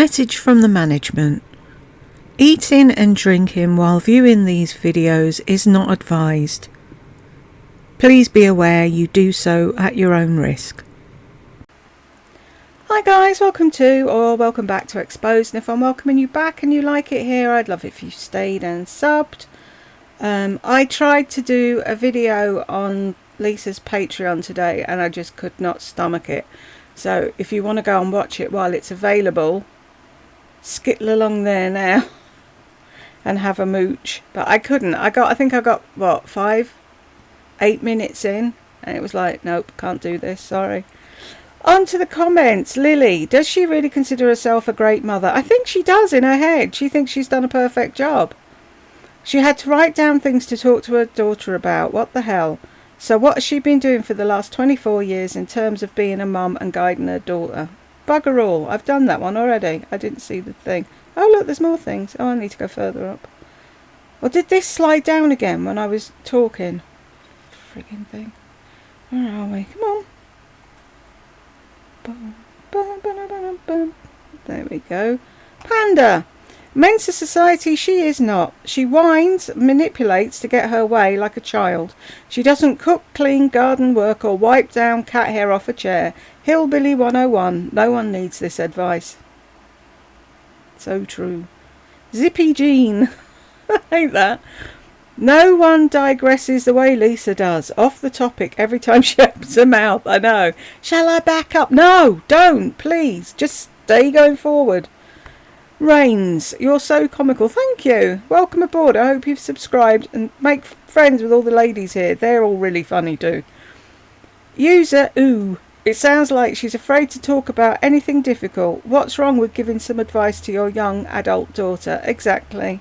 Message from the management. Eating and drinking while viewing these videos is not advised. Please be aware you do so at your own risk. Hi guys, welcome back to Exposed, and if I'm welcoming you back and you like it here, I'd love it if you stayed and subbed. I tried to do a video on Lisa's Patreon today and I just could not stomach it. So if you want to go and watch it while it's available, skittle along there now and have a mooch. But I couldn't. I think I got what, 8 minutes in and it was like, nope, can't do this, sorry. On to the comments. Lily, does she really consider herself a great mother? I think she does in her head. She thinks she's done a perfect job. She had to write down things to talk to her daughter about. What the hell? So what has she been doing for the last 24 years in terms of being a mum and guiding her daughter? Bugger all. I've done that one already. I didn't see the thing. Oh look, there's more things. Oh, I need to go further up. Or did this slide down again when I was talking? Frigging thing. Where are we? Come on. There we go. Panda. Mensa Society, she is not. She whines, manipulates to get her way like a child. She doesn't cook, clean, garden work or wipe down cat hair off a chair. Hillbilly 101. No one needs this advice. So true. Zippy Jean. I hate that. No one digresses the way Lisa does. Off the topic every time she opens her mouth. I know. Shall I back up? No, don't, please. Just stay going forward. Rains, you're so comical. Thank you. Welcome aboard. I hope you've subscribed and make friends with all the ladies here. They're all really funny too. User, ooh. It sounds like she's afraid to talk about anything difficult. What's wrong with giving some advice to your young adult daughter? Exactly.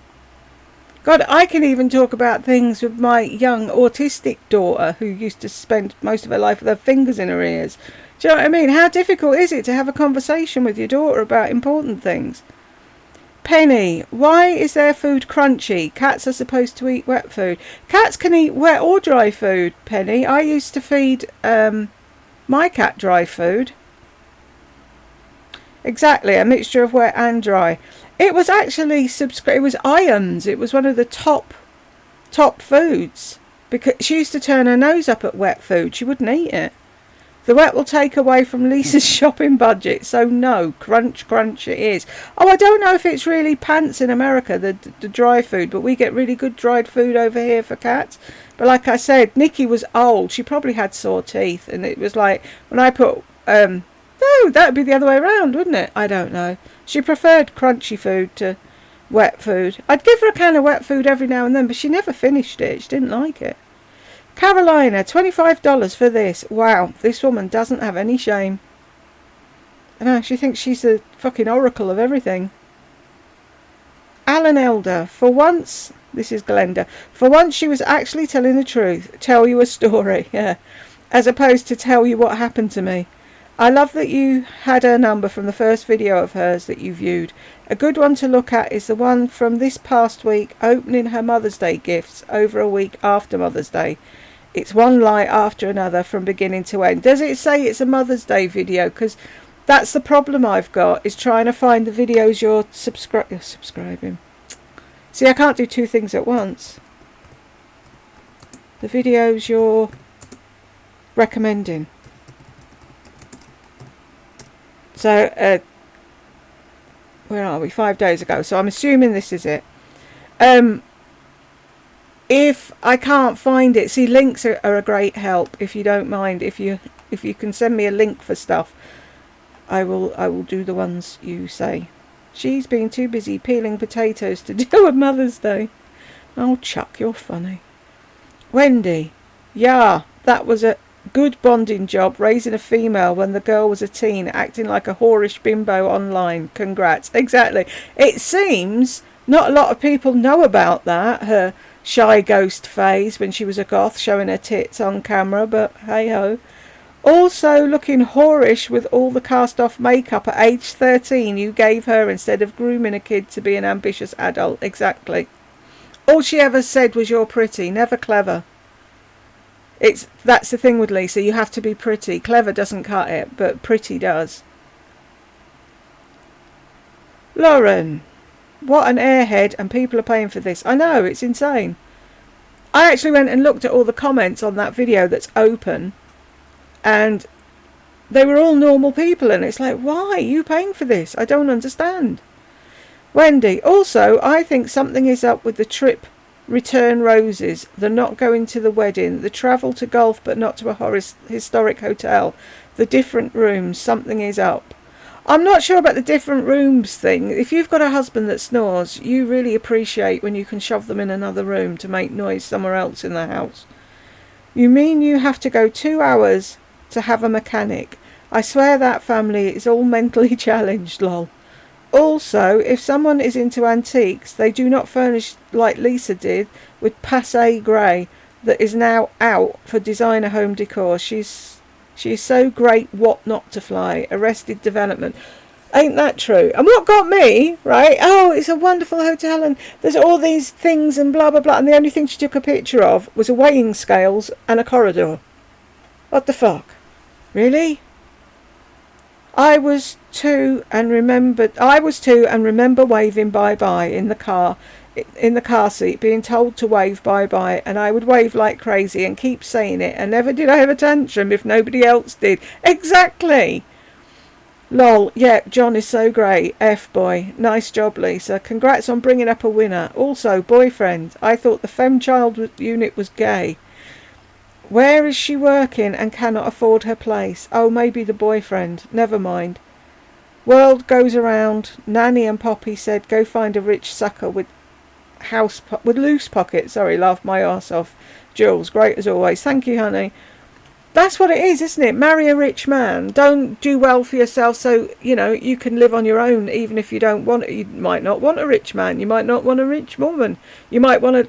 God, I can even talk about things with my young autistic daughter who used to spend most of her life with her fingers in her ears. Do you know what I mean? How difficult is it to have a conversation with your daughter about important things? Penny, why is their food crunchy? Cats are supposed to eat wet food. Cats can eat wet or dry food, Penny. I used to feed my cat dry food. Exactly, a mixture of wet and dry. It was actually it was ions. It was one of the top foods, because she used to turn her nose up at wet food. She wouldn't eat it. The wet will take away from Lisa's shopping budget, so no, crunch it is. Oh, I don't know if it's really pants in America, the dry food, but we get really good dried food over here for cats. But like I said, Nikki was old. She probably had sore teeth, and it was like, when I put, no, that would be the other way around, wouldn't it? I don't know. She preferred crunchy food to wet food. I'd give her a can of wet food every now and then, but she never finished it. She didn't like it. Carolina, $25 for this. Wow, this woman doesn't have any shame. I know, she thinks she's the fucking oracle of everything. Alan Elder, for once, this is Glenda, for once she was actually telling the truth. Tell you a story, yeah, as opposed to tell you what happened to me. I love that you had her number from the first video of hers that you viewed. A good one to look at is the one from this past week, opening her Mother's Day gifts over a week after Mother's Day. It's one lie after another from beginning to end. Does it say it's a Mother's Day video? Because that's the problem I've got, is trying to find the videos you're subscribing. See, I can't do two things at once. The videos you're recommending. So, where are we? 5 days ago. So I'm assuming this is it. If I can't find it, see, links are a great help. If you don't mind, if you can send me a link for stuff, I will do the ones you say. She's been too busy peeling potatoes to deal with Mother's Day. Oh, Chuck, you're funny. Wendy, yeah, that was a good bonding job, raising a female when the girl was a teen, acting like a whorish bimbo online. Congrats. Exactly. It seems not a lot of people know about that, her shy ghost phase when she was a goth, showing her tits on camera, but hey ho. Also looking whorish with all the cast off makeup at age 13 you gave her instead of grooming a kid to be an ambitious adult. Exactly. All she ever said was you're pretty, never clever. That's the thing with Lisa, you have to be pretty. Clever doesn't cut it, but pretty does. Lauren, what an airhead, and people are paying for this. I know, it's insane. I actually went and looked at all the comments on that video that's open, and they were all normal people, and it's like, why are you paying for this? I don't understand. Wendy, also, I think something is up with the trip return roses, the not going to the wedding, the travel to golf but not to a historic hotel, the different rooms, something is up. I'm not sure about the different rooms thing. If you've got a husband that snores, you really appreciate when you can shove them in another room to make noise somewhere else in the house. You mean you have to go 2 hours to have a mechanic? I swear that family is all mentally challenged, lol. Also, if someone is into antiques, they do not furnish like Lisa did with passé grey that is now out for designer home decor. She's so great what not to fly. Arrested Development. Ain't that true? And what got me, right? Oh, it's a wonderful hotel and there's all these things and blah, blah, blah. And the only thing she took a picture of was a weighing scales and a corridor. What the fuck? Really? I was two and remember waving bye-bye in the car seat, being told to wave bye-bye, and I would wave like crazy and keep saying it, and never did I have a tantrum if nobody else did. Exactly. Lol, yeah, John is so great. F-boy. Nice job, Lisa. Congrats on bringing up a winner. Also, boyfriend. I thought the femchild unit was gay. Where is she working and cannot afford her place? Oh, maybe the boyfriend. Never mind. World goes around. Nanny and Poppy said, go find a rich sucker with loose pockets. Sorry, laughed my arse off. Jules, great as always. Thank you, honey. That's what it is, isn't it? Marry a rich man. Don't do well for yourself so, you can live on your own even if you don't want it. You might not want a rich man. You might not want a rich woman. You might want to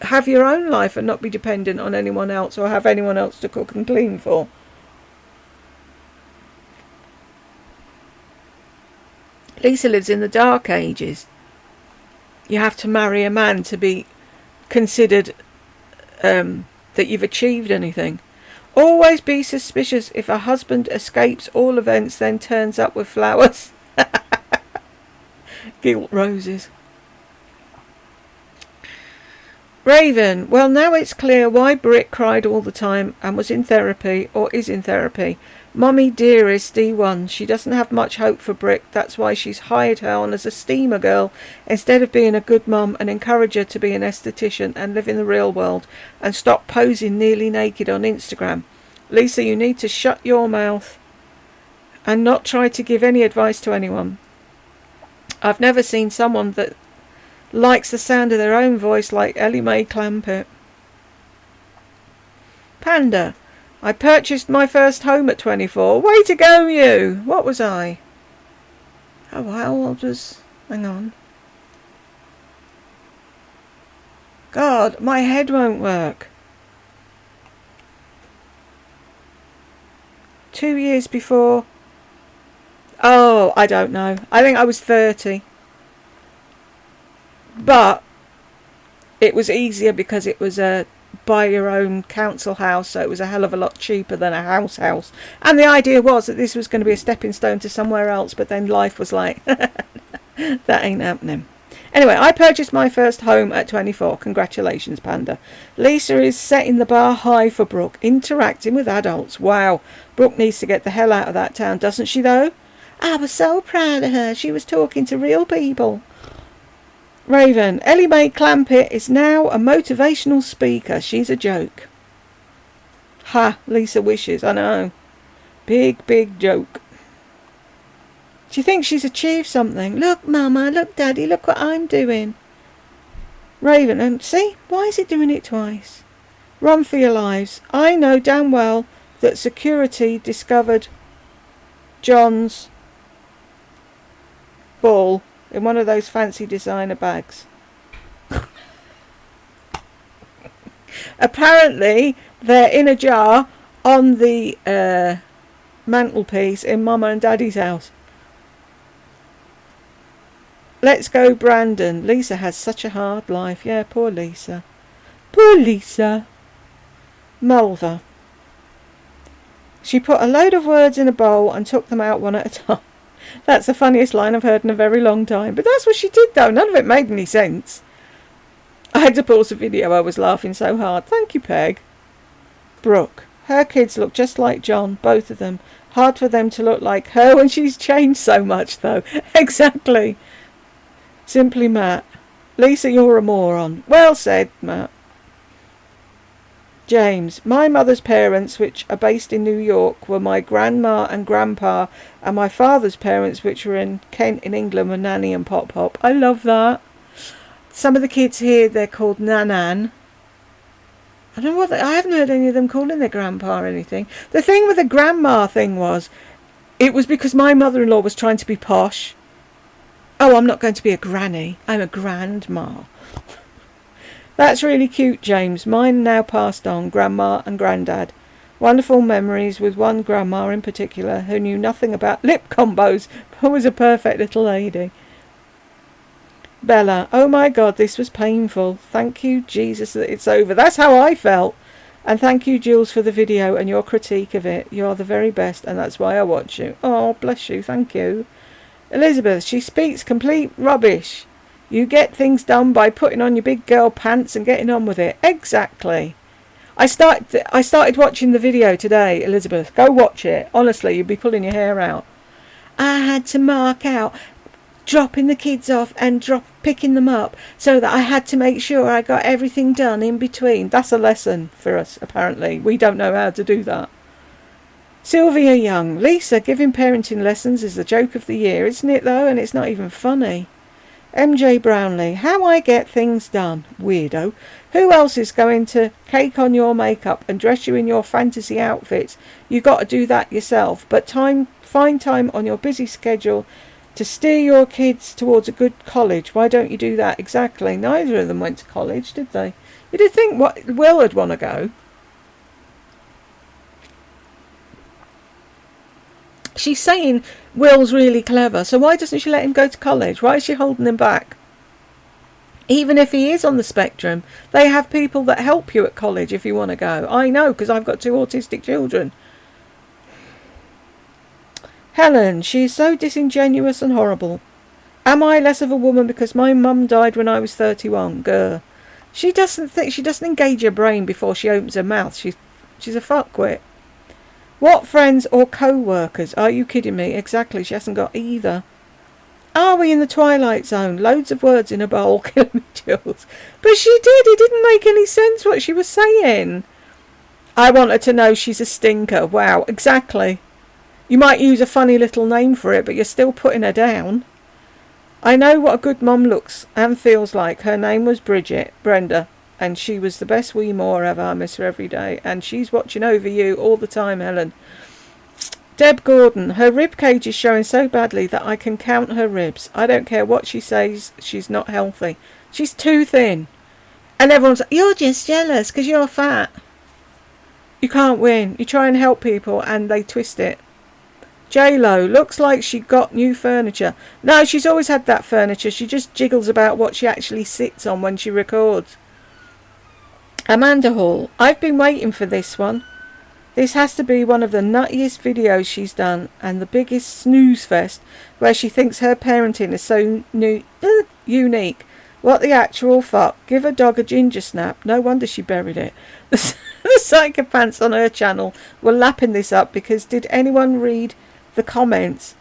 have your own life and not be dependent on anyone else or have anyone else to cook and clean for. Lisa lives in the dark ages. You have to marry a man to be considered that you've achieved anything. Always be suspicious if a husband escapes all events then turns up with flowers. Guilt roses. Raven, well now it's clear why Britt cried all the time and was in therapy or is in therapy. Mummy dearest D1, she doesn't have much hope for Britt, that's why she's hired her on as a steamer girl instead of being a good mum and encourage her to be an esthetician and live in the real world and stop posing nearly naked on Instagram. Lisa, you need to shut your mouth and not try to give any advice to anyone. I've never seen someone that likes the sound of their own voice like Ellie Mae Clampett. Panda, I purchased my first home at 24. Way to go, you! What was I? Oh, how old was... Hang on. God, my head won't work. 2 years before... Oh, I don't know. I think I was 30. But it was easier because it was a buy your own council house, so it was a hell of a lot cheaper than a house. And the idea was that this was going to be a stepping stone to somewhere else, but then life was like, that ain't happening. Anyway, I purchased my first home at 24. Congratulations, Panda. Lisa is setting the bar high for Brooke, interacting with adults. Wow, Brooke needs to get the hell out of that town, doesn't she though? I was so proud of her. She was talking to real people. Raven, Ellie Mae Clampett is now a motivational speaker. She's a joke. Ha, Lisa wishes, I know. Big, big joke. She thinks she's achieved something. Look, Mama, look, Daddy, look what I'm doing. Raven, and see, why is it doing it twice? Run for your lives. I know damn well that security discovered John's ball in one of those fancy designer bags. Apparently, they're in a jar on the mantelpiece in Mama and Daddy's house. Let's go, Brandon. Lisa has such a hard life. Yeah, poor Lisa. Poor Lisa. Mulver. She put a load of words in a bowl and took them out one at a time. That's the funniest line I've heard in a very long time. But that's what she did, though. None of it made any sense. I had to pause the video. I was laughing so hard. Thank you, Peg. Brooke. Her kids look just like John, both of them. Hard for them to look like her when she's changed so much, though. Exactly. Simply Matt. Lisa, you're a moron. Well said, Matt. James. My mother's parents, which are based in New York, were my grandma and grandpa, and my father's parents, which were in Kent in England, were Nanny and Pop Pop. I love that. Some of the kids here, they're called Nanan. I don't know what I haven't heard any of them calling their grandpa or anything. The thing with the grandma thing was, it was because my mother-in-law was trying to be posh. Oh, I'm not going to be a granny. I'm a grandma. That's really cute, James. Mine now passed on, grandma and granddad. Wonderful memories with one grandma in particular who knew nothing about lip combos but was a perfect little lady. Bella, oh my God, this was painful. Thank you, Jesus, that it's over. That's how I felt. And thank you, Jules, for the video and your critique of it. You are the very best, and that's why I watch you. Oh, bless you. Thank you. Elizabeth, she speaks complete rubbish. You get things done by putting on your big girl pants and getting on with it. Exactly. I started watching the video today, Elizabeth. Go watch it. Honestly, you'd be pulling your hair out. I had to mark out dropping the kids off and picking them up, so that I had to make sure I got everything done in between. That's a lesson for us, apparently. We don't know how to do that. Sylvia Young. Lisa, giving parenting lessons is the joke of the year, isn't it though? And it's not even funny. MJ Brownlee. How I get things done. Weirdo. Who else is going to cake on your makeup and dress you in your fantasy outfits? You got to do that yourself. But find time on your busy schedule to steer your kids towards a good college. Why don't you do that? Exactly. Neither of them went to college, did they? You did think Will would want to go. She's saying Will's really clever, so why doesn't she let him go to college? Why is she holding him back? Even if he is on the spectrum, they have people that help you at college if you want to go. I know, because I've got 2 autistic children. Helen, she is so disingenuous and horrible. Am I less of a woman because my mum died when I was 31? Grr. She doesn't engage her brain before she opens her mouth. She's a fuckwit. What friends or co-workers? Are you kidding me? Exactly, she hasn't got either. Are we in the Twilight Zone? Loads of words in a bowl, killing me, Jules. But she did. It didn't make any sense what she was saying. I want her to know she's a stinker. Wow, exactly. You might use a funny little name for it, but you're still putting her down. I know what a good mum looks and feels like. Her name was Brenda, and she was the best wee more ever. I miss her every day, and she's watching over you all the time, Helen. Deb Gordon, her rib cage is showing so badly that I can count her ribs. I don't care what she says, she's not healthy. She's too thin. And everyone's like, you're just jealous because you're fat. You can't win. You try and help people and they twist it. J-Lo, looks like she got new furniture. No, she's always had that furniture. She just jiggles about what she actually sits on when she records. Amanda Hall, I've been waiting for this one. This has to be one of the nuttiest videos she's done and the biggest snooze fest where she thinks her parenting is so unique. What the actual fuck? Give a dog a ginger snap. No wonder she buried it. The psychopaths on her channel were lapping this up because did anyone read the comments?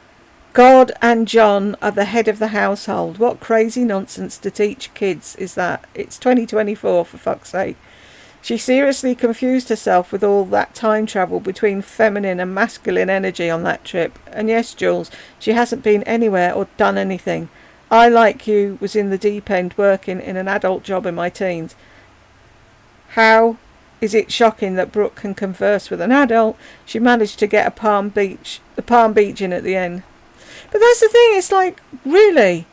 God and John are the head of the household. What crazy nonsense to teach kids is that? It's 2024, for fuck's sake. She seriously confused herself with all that time travel between feminine and masculine energy on that trip. And yes, Jules, she hasn't been anywhere or done anything. I, like you, was in the deep end working in an adult job in my teens. How is it shocking that Brooke can converse with an adult? She managed to get the Palm Beach in at the end. But that's the thing, it's like, really?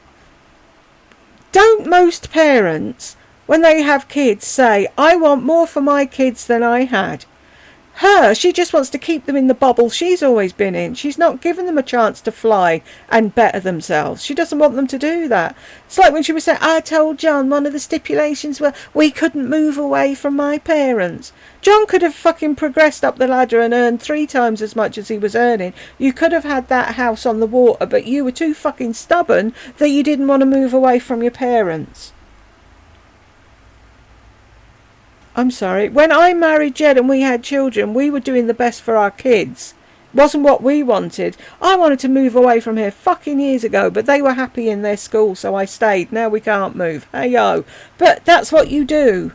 Don't most parents, when they have kids, say, I want more for my kids than I had? She just wants to keep them in the bubble she's always been in. She's not giving them a chance to fly and better themselves. She doesn't want them to do that. It's like when she was saying, I told John one of the stipulations were we couldn't move away from my parents. John could have fucking progressed up the ladder and earned 3 times as much as he was earning. You could have had that house on the water, but you were too fucking stubborn that you didn't want to move away from your parents. I'm sorry. When I married Jed and we had children, we were doing the best for our kids. Wasn't what we wanted. I wanted to move away from here fucking years ago, but they were happy in their school, so I stayed. Now we can't move. Hey yo. But that's what you do.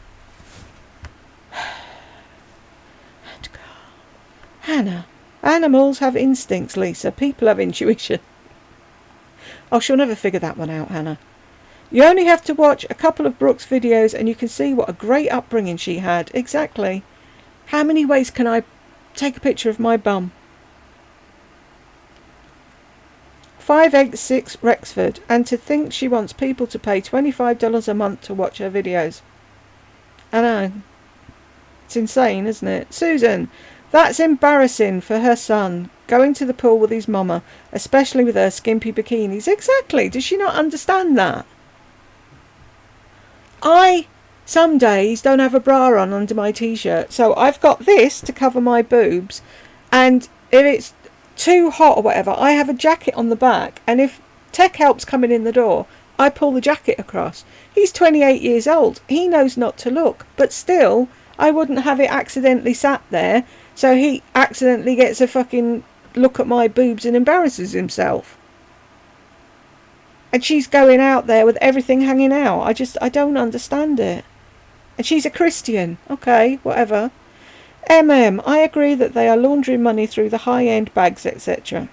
Hannah, animals have instincts, Lisa. People have intuition. Oh, she'll never figure that one out, Hannah. You only have to watch a couple of Brooke's videos and you can see what a great upbringing she had. Exactly. How many ways can I take a picture of my bum? 586 Rexford. And to think she wants people to pay $25 a month to watch her videos. I know. It's insane, isn't it? Susan, that's embarrassing for her son. Going to the pool with his mama, especially with her skimpy bikinis. Exactly. Does she not understand that? I, some days, don't have a bra on under my t-shirt. So I've got this to cover my boobs. And if it's too hot or whatever, I have a jacket on the back. And if Tech helps coming in the door, I pull the jacket across. He's 28 years old. He knows not to look. But still, I wouldn't have it accidentally sat there. So he accidentally gets a fucking look at my boobs and embarrasses himself. And she's going out there with everything hanging out. I don't understand it. And she's a Christian. Okay, whatever. I agree that they are laundering money through the high-end bags, etc.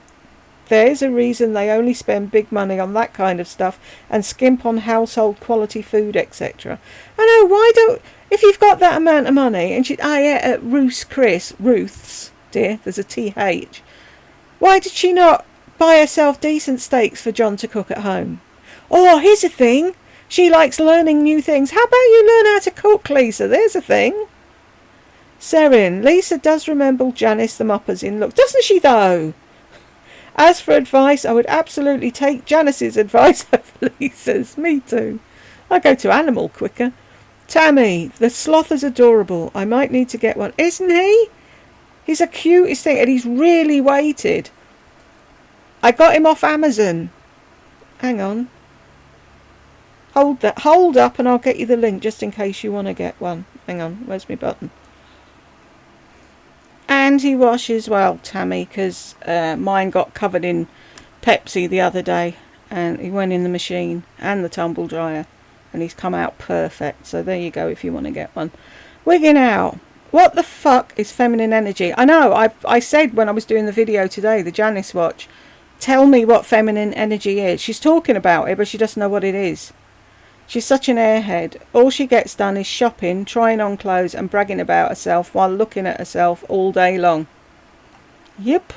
There is a reason they only spend big money on that kind of stuff and skimp on household quality food, etc. I know, why don't... If you've got that amount of money, and Ruth's, dear, there's a TH. Why did she not buy herself decent steaks for John to cook at home? Oh, here's a thing. She likes learning new things. How about you learn how to cook, Lisa? There's a thing. Serin, Lisa does resemble Janice the Moppers in looks. Doesn't she, though? As for advice, I would absolutely take Janice's advice over Lisa's. Me too. I go to Animal quicker. Tammy, the sloth is adorable. I might need to get one. Isn't he? He's the cutest thing, and he's really weighted. I got him off Amazon. Hang on. Hold up and I'll get you the link just in case you want to get one. Hang on, where's my button? And he washes well, Tammy, because mine got covered in Pepsi the other day. And he went in the machine and the tumble dryer. And he's come out perfect. So there you go if you want to get one. Wigging out. What the fuck is feminine energy? I know, I said when I was doing the video today, the Janice watch, tell me what feminine energy is. She's talking about it, but she doesn't know what it is. She's such an airhead. All she gets done is shopping, trying on clothes and bragging about herself while looking at herself all day long. Yep.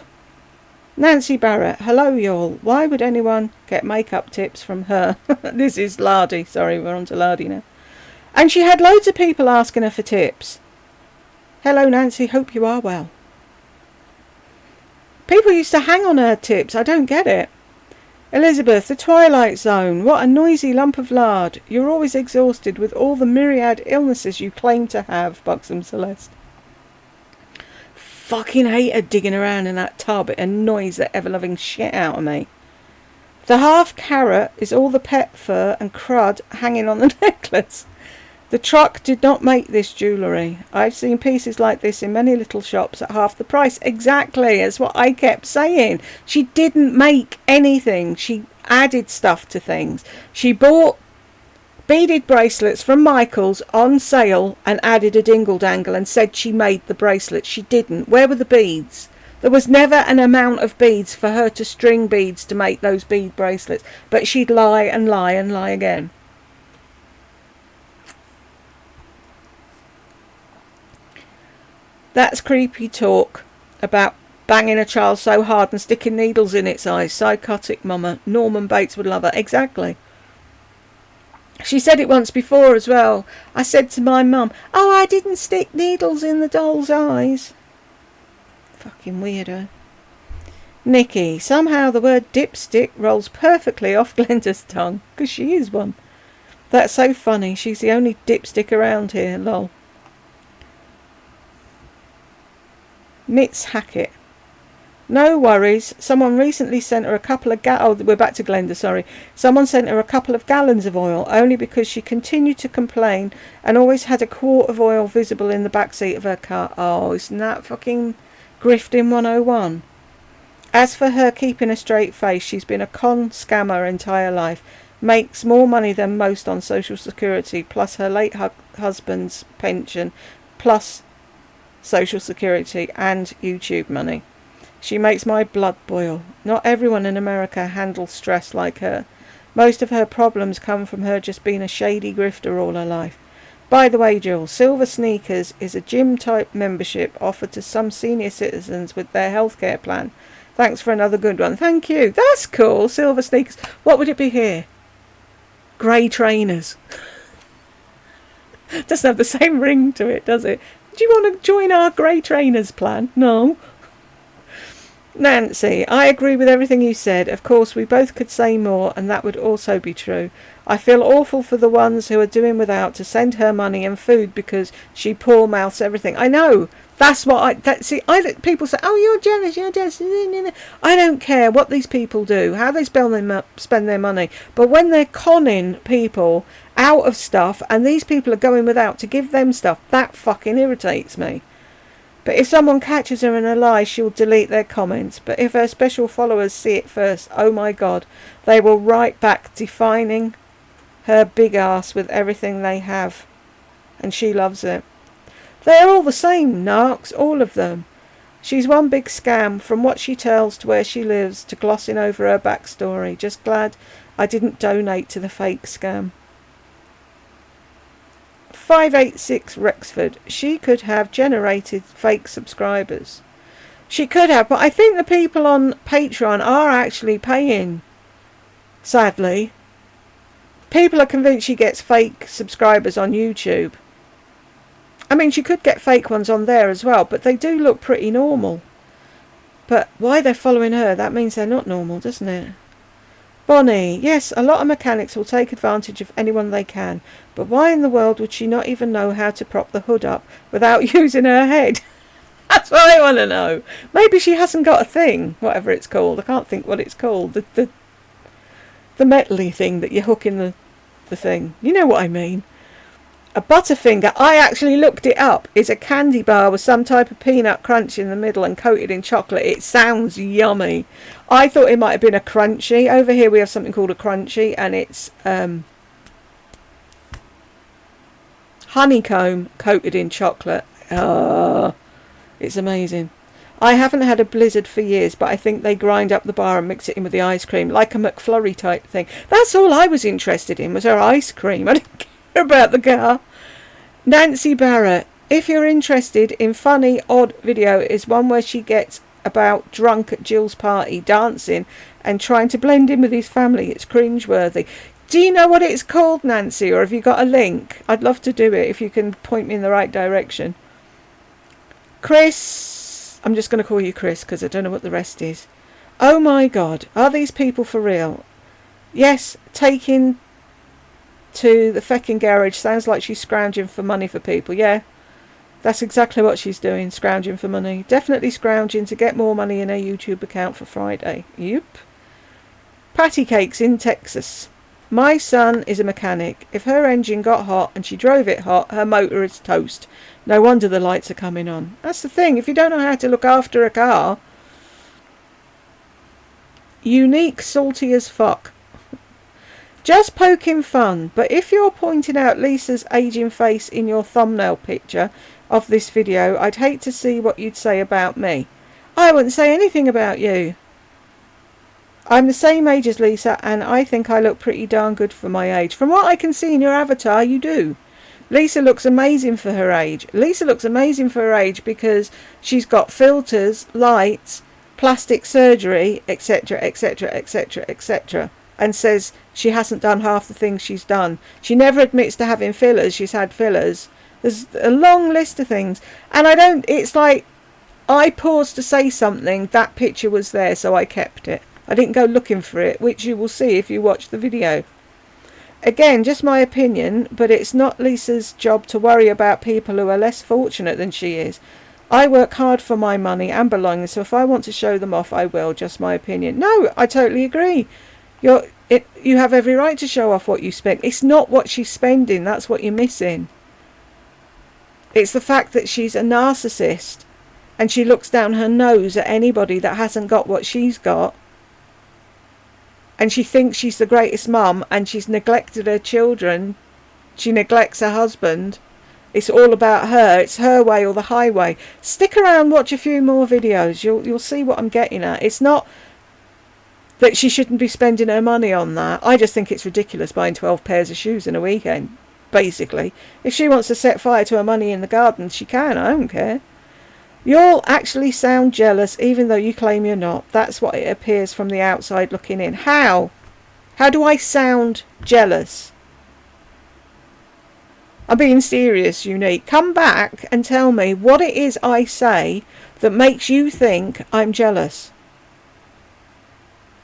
Nancy Barrett, hello y'all. Why would anyone get makeup tips from her? This is Lardy. Sorry, we're on to Lardy now. And she had loads of people asking her for tips. Hello Nancy, hope you are well. People used to hang on her tips. I don't get it. Elizabeth, the Twilight Zone. What a noisy lump of lard. You're always exhausted with all the myriad illnesses you claim to have, Buxom Celeste. Fucking hate her digging around in that tub. It annoys the ever-loving shit out of me. The half carat is all the pet fur and crud hanging on the necklace. The truck did not make this jewellery. I've seen pieces like this in many little shops at half the price. Exactly, that's what I kept saying. She didn't make anything. She added stuff to things. She bought beaded bracelets from Michael's on sale and added a dingle dangle and said she made the bracelets. She didn't. Where were the beads? There was never an amount of beads for her to string beads to make those bead bracelets. But she'd lie and lie and lie again. That's creepy talk about banging a child so hard and sticking needles in its eyes. Psychotic mama. Norman Bates would love her. Exactly. She said it once before as well. I said to my mum, oh, I didn't stick needles in the doll's eyes. Fucking weirdo. Nikki, somehow the word dipstick rolls perfectly off Glenda's tongue, because she is one. That's so funny. She's the only dipstick around here, lol. Mitz Hackett. No worries. Someone recently sent her a couple of we're back to Glenda, sorry. Someone sent her a couple of gallons of oil, only because she continued to complain and always had a quart of oil visible in the back seat of her car. Oh, isn't that fucking grifting 101? As for her keeping a straight face, she's been a con scammer her entire life. Makes more money than most on Social Security, plus her late husband's pension, plus Social Security and YouTube money. She makes my blood boil. Not everyone in America handles stress like her. Most of her problems come from her just being a shady grifter all her life. By the way, Jill, Silver Sneakers is a gym-type membership offered to some senior citizens with their healthcare plan. Thanks for another good one. Thank you. That's cool. Silver Sneakers. What would it be here? Grey trainers. Doesn't have the same ring to it, does it? Do you want to join our grey trainers plan? No. Nancy, I agree with everything you said. Of course, we both could say more, and that would also be true. I feel awful for the ones who are doing without to send her money and food because she poor mouths everything. I know. That's what people say, oh, you're jealous. I don't care what these people do, how they spend their money. But when they're conning people out of stuff and these people are going without to give them stuff, that fucking irritates me. But if someone catches her in a lie, she'll delete their comments. But if her special followers see it first, oh my God, they will write back defining her big ass with everything they have. And she loves it. They're all the same, narcs, all of them. She's one big scam, from what she tells to where she lives to glossing over her backstory. Just glad I didn't donate to the fake scam. 586 Rexford. She could have generated fake subscribers. She could have, but I think the people on Patreon are actually paying. Sadly. People are convinced she gets fake subscribers on YouTube. I mean, she could get fake ones on there as well, but they do look pretty normal. But why they're following her, that means they're not normal, doesn't it? Bonnie, yes, a lot of mechanics will take advantage of anyone they can, but why in the world would she not even know how to prop the hood up without using her head? That's what I want to know. Maybe she hasn't got a thing, whatever it's called. I can't think what it's called. The metally thing that you hook in the thing. You know what I mean. A Butterfinger, I actually looked it up, is a candy bar with some type of peanut crunch in the middle and coated in chocolate. It sounds yummy. I thought it might have been a Crunchie. Over here we have something called a Crunchie, and it's honeycomb coated in chocolate. It's amazing. I haven't had a Blizzard for years, but I think they grind up the bar and mix it in with the ice cream, like a McFlurry type thing. That's all I was interested in, was her ice cream. I didn't care about the car. Nancy Barrett, if you're interested in funny odd video, is one where she gets about drunk at Jill's party dancing and trying to blend in with his family. It's cringeworthy. Do you know what it's called, Nancy, or have you got a link? I'd love to do it if you can point me in the right direction. Chris, I'm just going to call you Chris because I don't know what the rest is. Oh my God, are these people for real? Yes, taking to the fecking garage sounds like she's scrounging for money for people. Yeah, that's exactly what she's doing, scrounging for money. Definitely scrounging to get more money in her YouTube account for Friday. Yep. Patty Cakes in Texas. My son is a mechanic. If her engine got hot and she drove it hot, her motor is toast. No wonder the lights are coming on. That's the thing, if you don't know how to look after a car. Unique, salty as fuck. Just poking fun, but if you're pointing out Lisa's aging face in your thumbnail picture of this video, I'd hate to see what you'd say about me. I wouldn't say anything about you. I'm the same age as Lisa, and I think I look pretty darn good for my age. From what I can see in your avatar, you do. Lisa looks amazing for her age. Lisa looks amazing for her age because she's got filters, lights, plastic surgery, etc, etc, etc, etc. And says she hasn't done half the things she's done. She never admits to having fillers. She's had fillers. There's a long list of things. And it's like, I paused to say something, that picture was there, so I kept it. I didn't go looking for it, which you will see if you watch the video. Again, just my opinion, but it's not Lisa's job to worry about people who are less fortunate than she is. I work hard for my money and belongings, so if I want to show them off, I will. Just my opinion. No, I totally agree. You have every right to show off what you spend. It's not what she's spending, that's what you're missing. It's the fact that she's a narcissist and she looks down her nose at anybody that hasn't got what she's got. And she thinks she's the greatest mum, and she's neglected her children. She neglects her husband. It's all about her. It's her way or the highway. Stick around, watch a few more videos. You'll see what I'm getting at. It's not that she shouldn't be spending her money on that. I just think it's ridiculous buying 12 pairs of shoes in a weekend, basically. If she wants to set fire to her money in the garden, she can. I don't care. You all actually sound jealous, even though you claim you're not. That's what it appears from the outside looking in. How? How do I sound jealous? I'm being serious, Unique. Come back and tell me what it is I say that makes you think I'm jealous.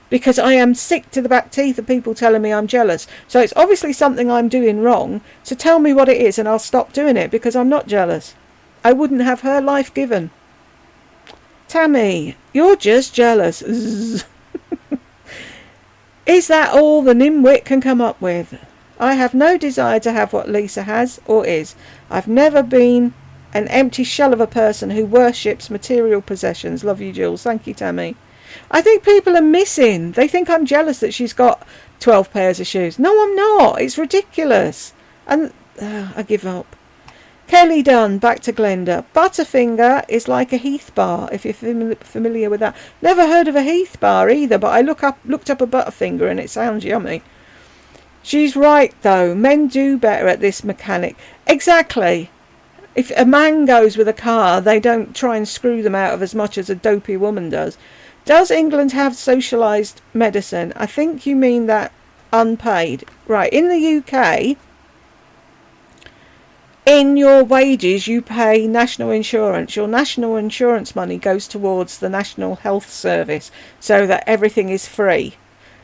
Because I am sick to the back teeth of people telling me I'm jealous. So it's obviously something I'm doing wrong. So tell me what it is and I'll stop doing it, because I'm not jealous. I wouldn't have her life given. Tammy, you're just jealous. Is that all the nimwit can come up with? I have no desire to have what Lisa has or is. I've never been an empty shell of a person who worships material possessions. Love you, Jules. Thank you, Tammy. I think people are missing. They think I'm jealous that she's got 12 pairs of shoes. No, I'm not. It's ridiculous. And I give up. Kelly Dunn, back to Glenda. Butterfinger is like a Heath bar, if you're familiar with that. Never heard of a Heath bar either, but I looked up a Butterfinger and it sounds yummy. She's right, though. Men do better at this mechanic. Exactly. If a man goes with a car, they don't try and screw them out of as much as a dopey woman does. Does England have socialised medicine? I think you mean that unpaid. Right, in the UK, in your wages you pay national insurance. Your national insurance money goes towards the National Health Service so that everything is free.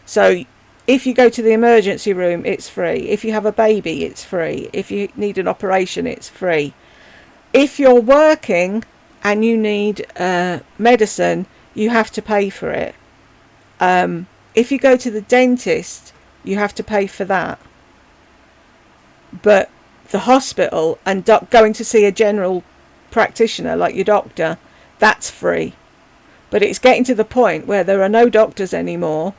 So if you go to the emergency room, it's free. If you have a baby, it's free. If you need an operation, it's free. If you're working and you need medicine, you have to pay for it. If you go to the dentist, you have to pay for that. But the hospital and going to see a general practitioner like your doctor, that's free. But it's getting to the point where there are no doctors anymore.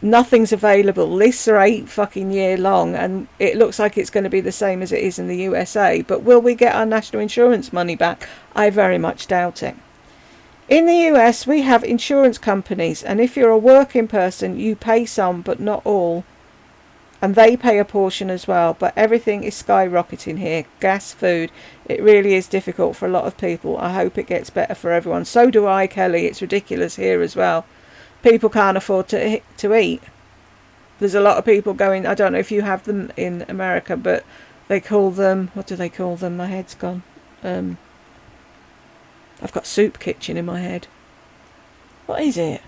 Nothing's available. Lists are 8 fucking year long, and it looks like it's going to be the same as it is in the USA. But will we get our national insurance money back? I very much doubt it. In the US, we have insurance companies, and if you're a working person, you pay some, but not all. And they pay a portion as well, but everything is skyrocketing here. Gas, food, it really is difficult for a lot of people. I hope it gets better for everyone. So do I, Kelly. It's ridiculous here as well. People can't afford to eat. There's a lot of people going, I don't know if you have them in America, but they call them, what do they call them? My head's gone. I've got soup kitchen in my head. What is it?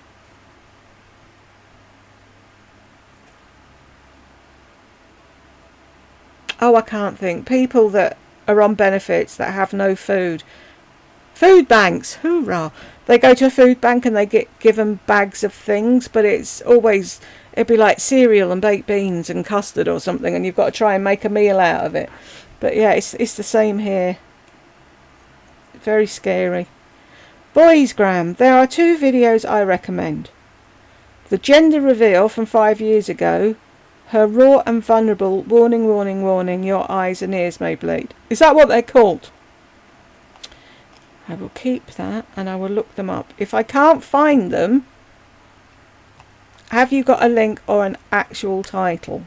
Oh, I can't think. People that are on benefits that have no food. Food banks, hoorah. They go to a food bank and they get given bags of things, but it'd be like cereal and baked beans and custard or something, and you've got to try and make a meal out of it. But yeah, it's the same here. Very scary. Boys Gram, there are 2 videos I recommend. The gender reveal from 5 years ago. Her raw and vulnerable, warning, warning, warning, your eyes and ears may bleed. Is that what they're called? I will keep that and I will look them up. If I can't find them, have you got a link or an actual title?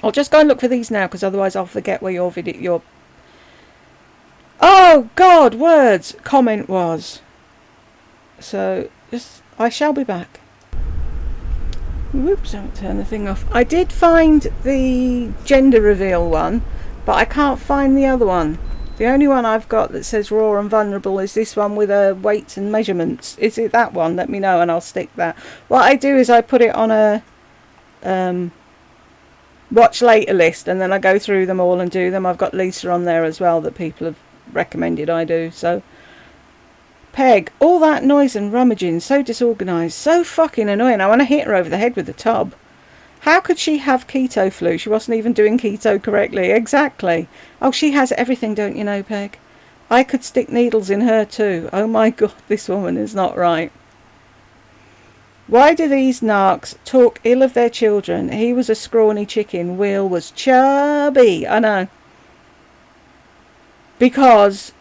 I'll just go and look for these now, because otherwise I'll forget where your oh God, words comment was. So I shall be back. Whoops, I haven't turned the thing off. I did find the gender reveal one, but I can't find the other one. The only one I've got that says raw and vulnerable is this one with weights and measurements. Is it that one? Let me know and I'll stick that. What I do is I put it on a watch later list, and then I go through them all and do them. I've got Lisa on there as well that people have recommended I do. So Peg, all that noise and rummaging, so disorganised, so fucking annoying. I want to hit her over the head with the tub. How could she have keto flu? She wasn't even doing keto correctly. Exactly. Oh, she has everything, don't you know, Peg? I could stick needles in her too. Oh my God, this woman is not right. Why do these narcs talk ill of their children? He was a scrawny chicken. Will was chubby. I know. Because,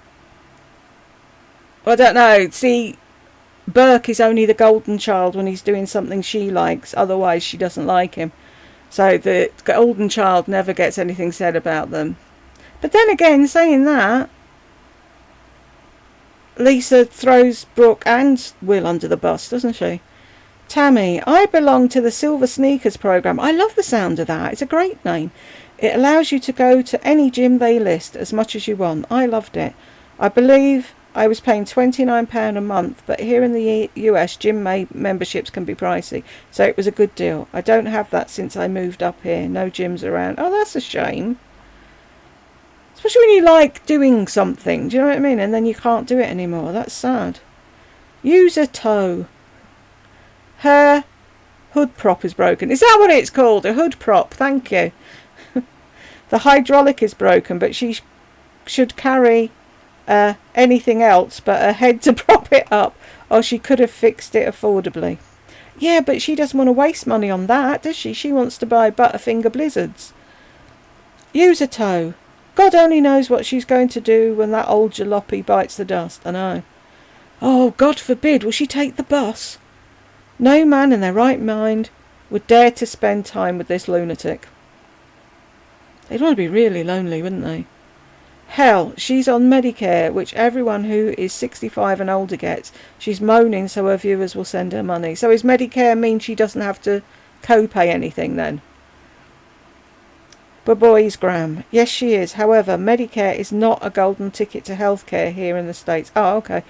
I don't know. See, Burke is only the golden child when he's doing something she likes. Otherwise, she doesn't like him. So the golden child never gets anything said about them. But then again, saying that, Lisa throws Brooke and Will under the bus, doesn't she? Tammy, I belong to the Silver Sneakers program. I love the sound of that. It's a great name. It allows you to go to any gym they list as much as you want. I loved it. I believe I was paying £29 a month, but here in the US, gym memberships can be pricey, so it was a good deal. I don't have that since I moved up here. No gyms around. Oh, that's a shame. Especially when you like doing something, do you know what I mean? And then you can't do it anymore. That's sad. Use a toe. Her hood prop is broken. Is that what it's called? A hood prop. Thank you. The hydraulic is broken, but she should carry anything else but a head to prop it up, or she could have fixed it affordably. Yeah, but she doesn't want to waste money on that, does she? She wants to buy Butterfinger Blizzards. Use a toe. God only knows what she's going to do when that old jalopy bites the dust. I know. Oh, God forbid, will she take the bus? No man in their right mind would dare to spend time with this lunatic. They'd want to be really lonely, wouldn't they? Hell, she's on Medicare, which everyone who is 65 and older gets. She's moaning so her viewers will send her money. So does Medicare mean she doesn't have to co-pay anything then? But boys, Graham. Yes, she is. However, Medicare is not a golden ticket to healthcare here in the States. Oh, okay.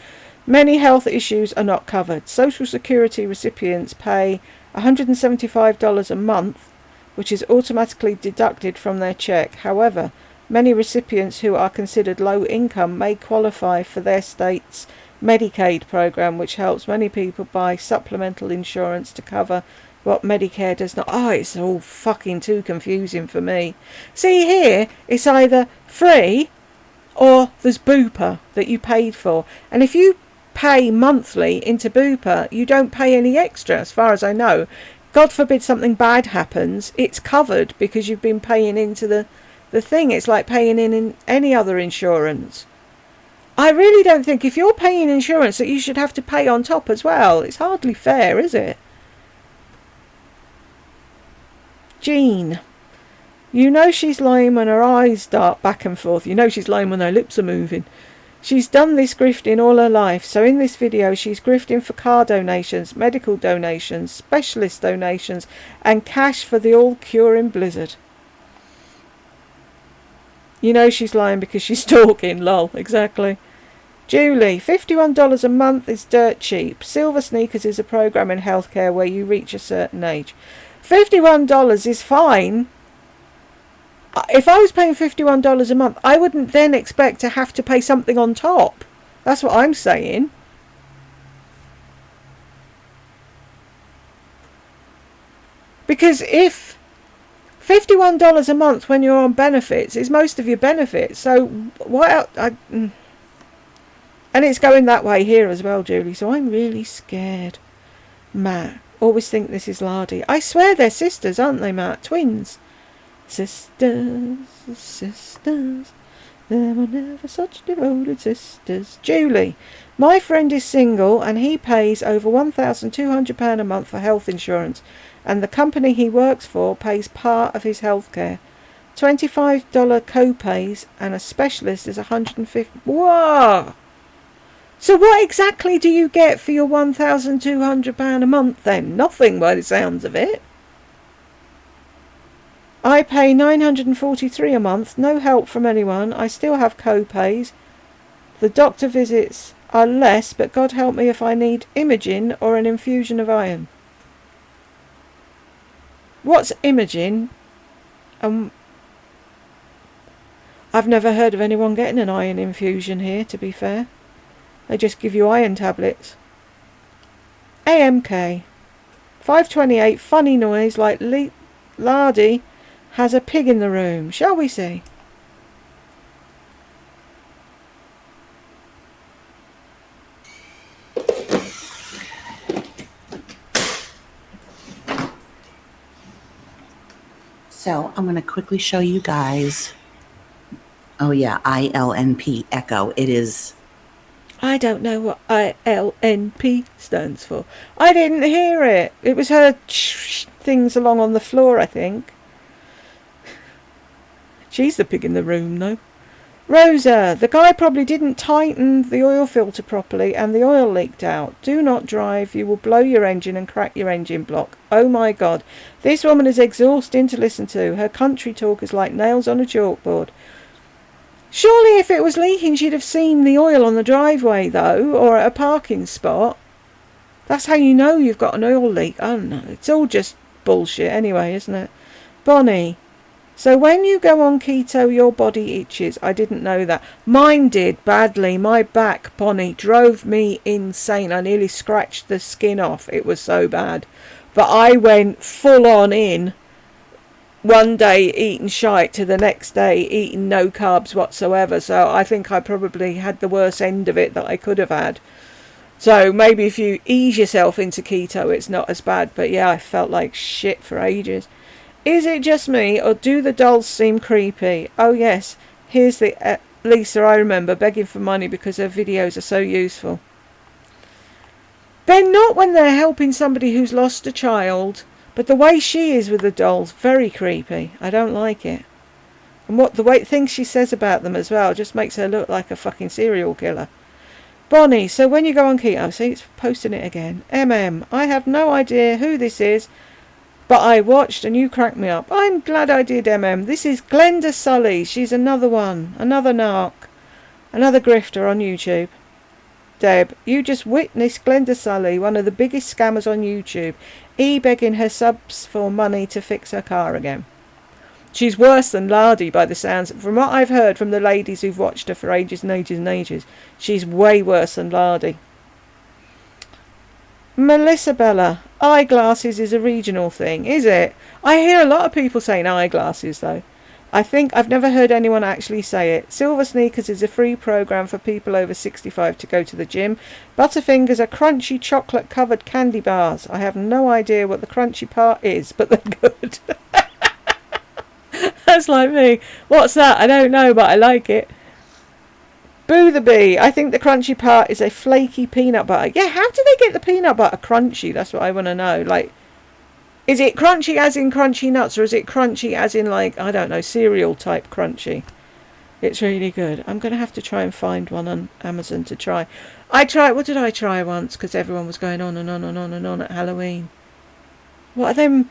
Many health issues are not covered. Social Security recipients pay $175 a month, which is automatically deducted from their check. However, many recipients who are considered low income may qualify for their state's Medicaid program, which helps many people buy supplemental insurance to cover what Medicare does not. Oh, it's all fucking too confusing for me. See here, it's either free or there's Bupa that you paid for. And if you pay monthly into Bupa, you don't pay any extra, as far as I know. God forbid something bad happens, it's covered because you've been paying into the thing. It's like paying in any other insurance. I really don't think if you're paying insurance that you should have to pay on top as well. It's hardly fair, is it? Jean. You know she's lying when her eyes dart back and forth. You know she's lying when her lips are moving. She's done this grifting all her life, so in this video she's grifting for car donations, medical donations, specialist donations, and cash for the all-curing blizzard. You know she's lying because she's talking, lol, exactly. Julie, $51 a month is dirt cheap. Silver Sneakers is a program in healthcare where you reach a certain age. $51 is fine. If I was paying $51 a month, I wouldn't then expect to have to pay something on top. That's what I'm saying. Because if $51 a month when you're on benefits is most of your benefits, so why else? And it's going that way here as well, Julie, so I'm really scared. Matt, always think this is Lardy. I swear they're sisters, aren't they, Matt? Twins. Sisters, sisters, there were never such devoted sisters. Julie, my friend is single and he pays over £1,200 a month for health insurance, and the company he works for pays part of his health care. $25 co-pays and a specialist is $150. Whoa! So what exactly do you get for your £1,200 a month then? Nothing by the sounds of it. I pay $943 a month. No help from anyone. I still have co-pays. The doctor visits are less, but God help me if I need imaging or an infusion of iron. What's imaging? I've never heard of anyone getting an iron infusion here, to be fair. They just give you iron tablets. AMK. 528, funny noise like Lardy has a pig in the room. Shall we see? So I'm going to quickly show you guys. Oh yeah, ILNP, echo. It is... I don't know what ILNP stands for. I didn't hear it. It was her things along on the floor, I think. She's the pig in the room, though. Rosa, the guy probably didn't tighten the oil filter properly and the oil leaked out. Do not drive. You will blow your engine and crack your engine block. Oh my God. This woman is exhausting to listen to. Her country talk is like nails on a chalkboard. Surely if it was leaking she'd have seen the oil on the driveway though, or at a parking spot. That's how you know you've got an oil leak. I don't know. It's all just bullshit anyway, isn't it? Bonnie. So when you go on keto your body itches. I didn't know that. Mine did badly. My back, Bonnie, drove me insane. I nearly scratched the skin off. It was so bad. But I went full on in. One day eating shite to the next day eating no carbs whatsoever. So I think I probably had the worst end of it that I could have had. So maybe if you ease yourself into keto it's not as bad. But yeah, I felt like shit for ages. Is it just me or do the dolls seem creepy? Oh yes, here's the Lisa I remember begging for money because her videos are so useful. They're not when they're helping somebody who's lost a child. But the way she is with the dolls, very creepy. I don't like it. And things she says about them as well just makes her look like a fucking serial killer. Bonnie, so when you go on keto, see it's posting it again. I have no idea who this is, but I watched and you cracked me up. I'm glad I did, This is Glenda Sully. She's another one, another narc, another grifter on YouTube. Deb, you just witnessed Glenda Sully, one of the biggest scammers on YouTube, begging her subs for money to fix her car again. She's worse than Lardy by the sounds. From what I've heard from the ladies who've watched her for ages and ages and ages, she's way worse than Lardy. Melissa Bella, eyeglasses is a regional thing, is it? I hear a lot of people saying eyeglasses though. I think I've never heard anyone actually say it. Silver Sneakers is a free program for people over 65 to go to the gym. Butterfingers are crunchy chocolate covered candy bars. I have no idea what the crunchy part is, but they're good. That's like me. What's that? I don't know, but I like it. Boo the Bee. I think the crunchy part is a flaky peanut butter. Yeah, how do they get the peanut butter crunchy? That's what I want to know. Like, is it crunchy as in crunchy nuts or is it crunchy as in like, I don't know, cereal type crunchy? It's really good. I'm going to have to try and find one on Amazon to try. What did I try once? Because everyone was going on and on and on and on at Halloween. What are them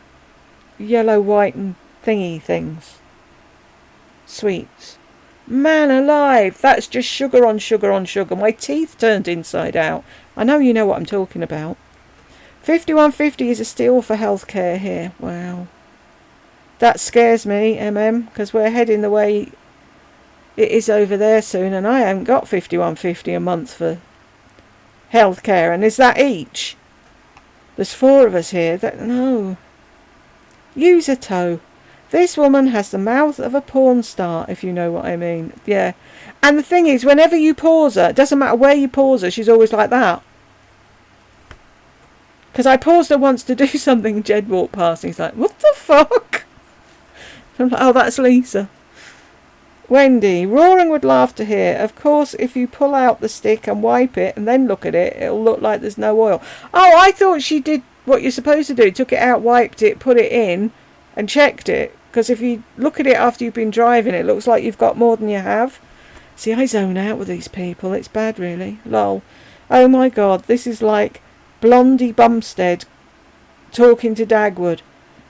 yellow, white and thingy things? Sweets. Man alive, that's just sugar on sugar on sugar. My teeth turned inside out. I know you know what I'm talking about. 5150 is a steal for healthcare here. Wow. That scares me, because we're heading the way it is over there soon, and I haven't got 5150 a month for healthcare. And is that each? There's 4 of us here. No. Use a toe. This woman has the mouth of a porn star, if you know what I mean. Yeah. And the thing is, whenever you pause her, it doesn't matter where you pause her, she's always like that. Because I paused her once to do something, Jed walked past and he's like, what the fuck? I'm like, oh, that's Lisa. Wendy, roaring with laughter here. Of course, if you pull out the stick and wipe it and then look at it, it'll look like there's no oil. Oh, I thought she did what you're supposed to do. Took it out, wiped it, put it in and checked it. Because if you look at it after you've been driving, it looks like you've got more than you have. See, I zone out with these people. It's bad, really. Lol. Oh, my God. This is like Blondie Bumstead talking to Dagwood.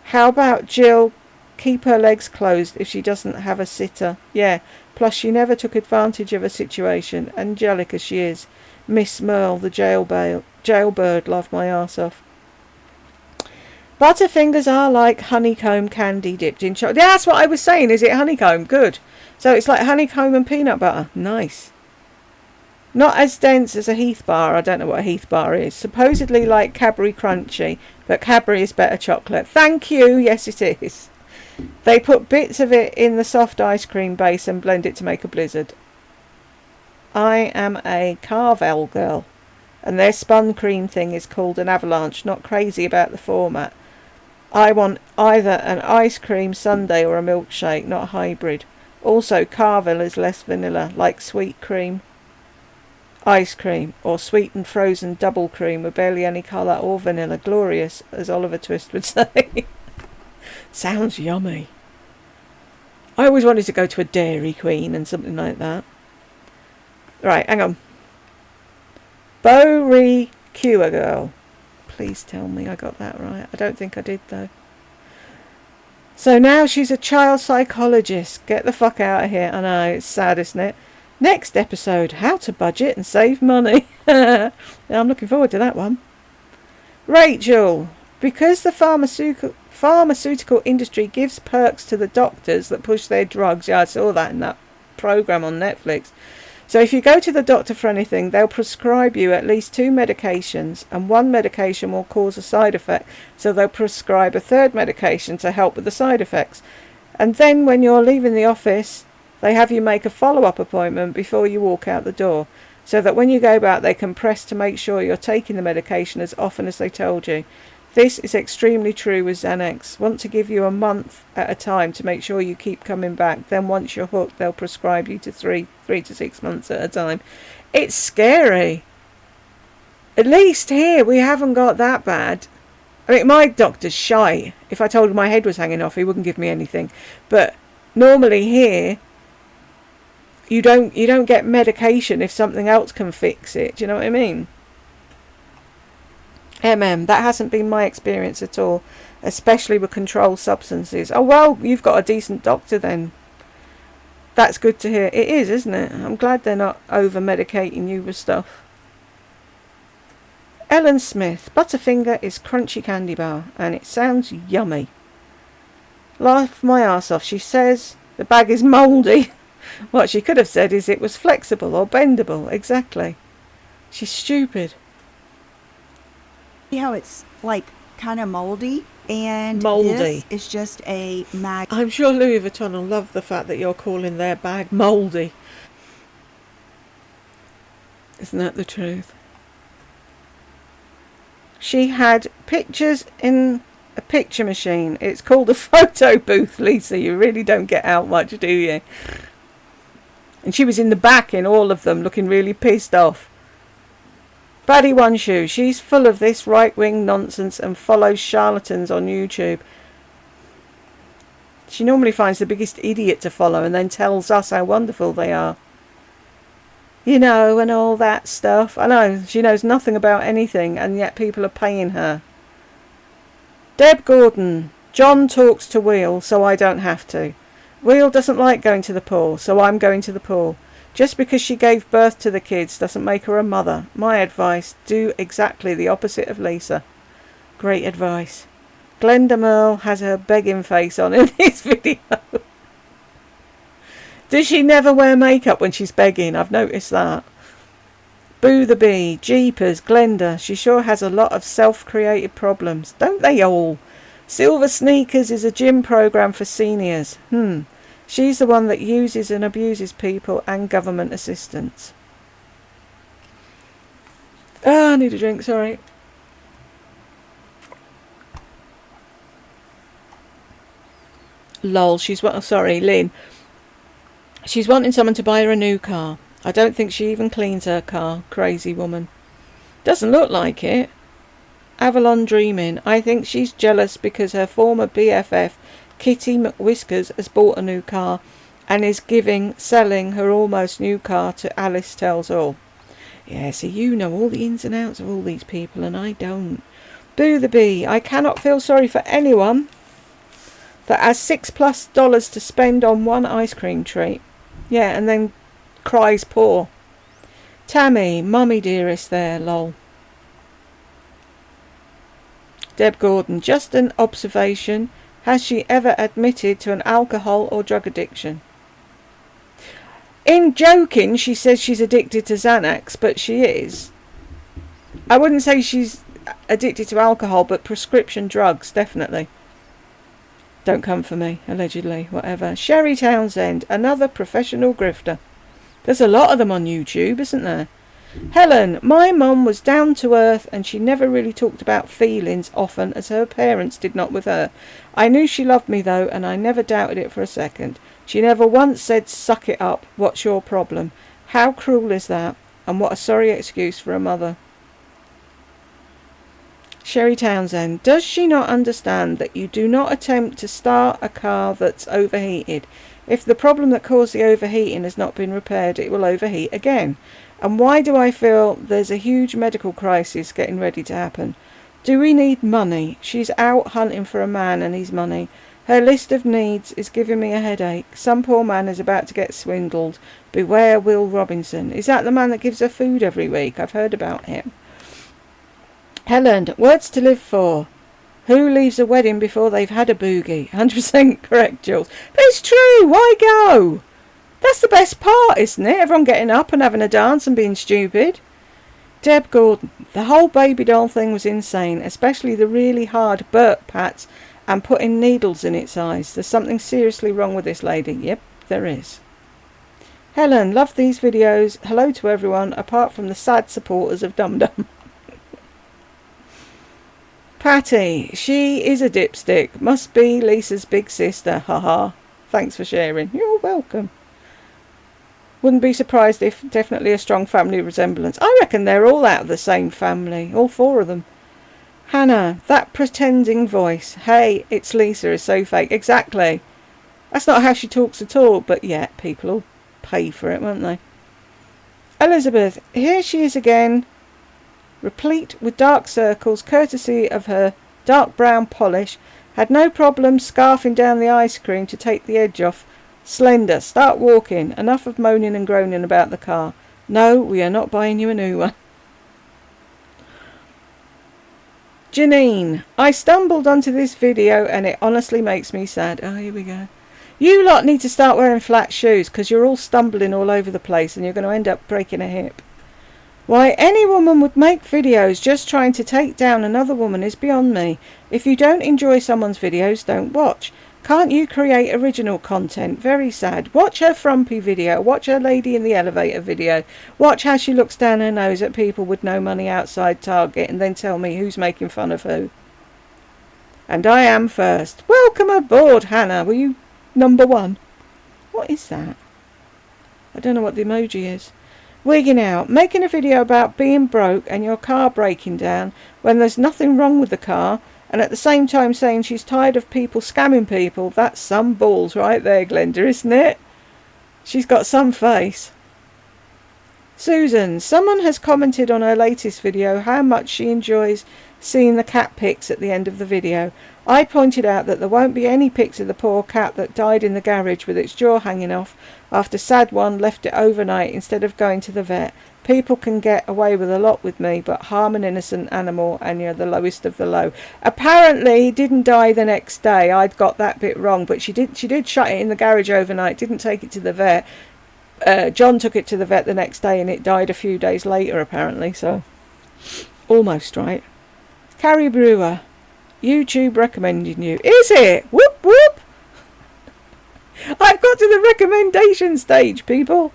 How about Jill keep her legs closed if she doesn't have a sitter. Yeah, plus she never took advantage of a situation, angelic as she is. Miss Merle, the jailbird, laughed my arse off. Butterfingers are like honeycomb candy dipped in chocolate. Yeah, that's what I was saying. Is it honeycomb? Good. So it's like honeycomb and peanut butter. Nice. Not as dense as a Heath bar. I don't know what a Heath bar is. Supposedly like Cadbury Crunchy, but Cadbury is better chocolate. Thank you. Yes, it is. They put bits of it in the soft ice cream base and blend it to make a blizzard. I am a Carvel girl, and their spun cream thing is called an avalanche. Not crazy about the format. I want either an ice cream sundae or a milkshake, not a hybrid. Also, Carvel is less vanilla, like sweet cream ice cream, or sweetened frozen double cream with barely any colour or vanilla. Glorious, as Oliver Twist would say. Sounds yummy. I always wanted to go to a Dairy Queen and something like that. Right, hang on. Bory Cure Girl. Please tell me I got that right. I don't think I did, though. So now she's a child psychologist. Get the fuck out of here. I know, it's sad, isn't it? Next episode, how to budget and save money. I'm looking forward to that one. Rachel, because the pharmaceutical industry gives perks to the doctors that push their drugs. Yeah, I saw that in that program on Netflix. So if you go to the doctor for anything, they'll prescribe you at least 2 medications, and one medication will cause a side effect, so they'll prescribe a third medication to help with the side effects. And then when you're leaving the office, they have you make a follow-up appointment before you walk out the door, so that when you go back they can press to make sure you're taking the medication as often as they told you. This is extremely true with Xanax. Want to give you a month at a time to make sure you keep coming back. Then once you're hooked, they'll prescribe you to 3 to 6 months at a time. It's scary. At least here we haven't got that bad. I mean, my doctor's shy. If I told him my head was hanging off, he wouldn't give me anything. But normally here, you don't get medication if something else can fix it. Do you know what I mean? That hasn't been my experience at all, especially with controlled substances. Oh well, you've got a decent doctor then. That's good to hear. It is, isn't it? I'm glad they're not over-medicating you with stuff. Ellen Smith, Butterfinger is crunchy candy bar, and it sounds yummy. Laugh my arse off. She says the bag is mouldy. What she could have said is it was flexible or bendable. Exactly. She's stupid. See how it's like kind of moldy, and Mouldy. this is just a mag. I'm sure Louis Vuitton will love the fact that you're calling their bag mouldy. Isn't that the truth? She had pictures in a picture machine. It's called a photo booth, Lisa. You really don't get out much, do you? And she was in the back in all of them, looking really pissed off. Baddie One Shoe, she's full of this right-wing nonsense and follows charlatans on YouTube. She normally finds the biggest idiot to follow and then tells us how wonderful they are. You know, and all that stuff. I know, she knows nothing about anything, and yet people are paying her. Deb Gordon, John talks to Wheel, so I don't have to. Wheel doesn't like going to the pool, so I'm going to the pool. Just because she gave birth to the kids doesn't make her a mother. My advice, do exactly the opposite of Lisa. Great advice. Glenda Merle has her begging face on in this video. Does she never wear makeup when she's begging? I've noticed that. Boo the Bee, Jeepers, Glenda, she sure has a lot of self-created problems. Don't they all? Silver Sneakers is a gym program for seniors. She's the one that uses and abuses people and government assistance. I need a drink, sorry. Lol, Lynn. She's wanting someone to buy her a new car. I don't think she even cleans her car. Crazy woman. Doesn't look like it. Avalon Dreaming. I think she's jealous because her former BFF, Kitty McWhiskers, has bought a new car and is selling her almost new car to Alice Tells All. Yeah, so you know all the ins and outs of all these people and I don't. Boo the Bee. I cannot feel sorry for anyone. that has $6+ to spend on one ice cream treat. Yeah, and then cries poor. Tammy, mummy dearest there, lol. Deb Gordon, just an observation. Has she ever admitted to an alcohol or drug addiction? In joking, she says she's addicted to Xanax, but she is. I wouldn't say she's addicted to alcohol, but prescription drugs, definitely. Don't come for me, allegedly, whatever. Sherry Townsend, another professional grifter. There's a lot of them on YouTube, isn't there? Helen, my mum was down to earth and she never really talked about feelings often, as her parents did not with her. I knew she loved me though, and I never doubted it for a second. She never once said, suck it up, what's your problem? How cruel is that? And what a sorry excuse for a mother. Sherry Townsend, does she not understand that you do not attempt to start a car that's overheated? If the problem that caused the overheating has not been repaired, it will overheat again. And why do I feel there's a huge medical crisis getting ready to happen? Do we need money? She's out hunting for a man and his money. Her list of needs is giving me a headache. Some poor man is about to get swindled. Beware Will Robinson. Is that the man that gives her food every week? I've heard about him. Helen, words to live for. Who leaves a wedding before they've had a boogie? 100% correct, Jules. But it's true. Why go? That's the best part, isn't it? Everyone getting up and having a dance and being stupid. Deb Gordon, the whole baby doll thing was insane, especially the really hard burp pats and putting needles in its eyes. There's something seriously wrong with this lady. Yep, there is. Helen, love these videos. Hello to everyone, apart from the sad supporters of Dum Dum. Patty, she is a dipstick. Must be Lisa's big sister. Haha. Thanks for sharing. You're welcome. Wouldn't be surprised if definitely a strong family resemblance. I reckon they're all out of the same family. All four of them. Hannah, that pretending voice. Hey, it's Lisa is so fake. Exactly. That's not how she talks at all. But yet, people will pay for it, won't they? Elizabeth, here she is again. Replete with dark circles, courtesy of her dark brown polish. Had no problem scarfing down the ice cream to take the edge off. Slender, start walking. Enough of moaning and groaning about the car. No, we are not buying you a new one. Janine, I stumbled onto this video and it honestly makes me sad. Oh, here we go. You lot need to start wearing flat shoes because you're all stumbling all over the place and you're going to end up breaking a hip. Why any woman would make videos just trying to take down another woman is beyond me. If you don't enjoy someone's videos, don't watch. Can't you create original content? Very sad. Watch her frumpy video. Watch her lady in the elevator video. Watch how she looks down her nose at people with no money outside Target and then tell me who's making fun of who. And I am first. Welcome aboard, Hannah. Were you number one? What is that? I don't know what the emoji is. Wigging out. Making a video about being broke and your car breaking down when there's nothing wrong with the car, and at the same time saying she's tired of people scamming people. That's some balls right there, Glenda, isn't it? She's got some face. Susan, someone has commented on her latest video how much she enjoys seeing the cat pics at the end of the video. I pointed out that there won't be any pics of the poor cat that died in the garage with its jaw hanging off after Sad One left it overnight instead of going to the vet. People can get away with a lot with me, but harm an innocent animal and you're the lowest of the low. Apparently he didn't die the next day. I'd got that bit wrong, but she did shut it in the garage overnight, didn't take it to the vet. John took it to the vet the next day and it died a few days later apparently, so almost right. Carrie Brewer, YouTube recommending you. Is it? Whoop whoop. I've got to the recommendation stage, people.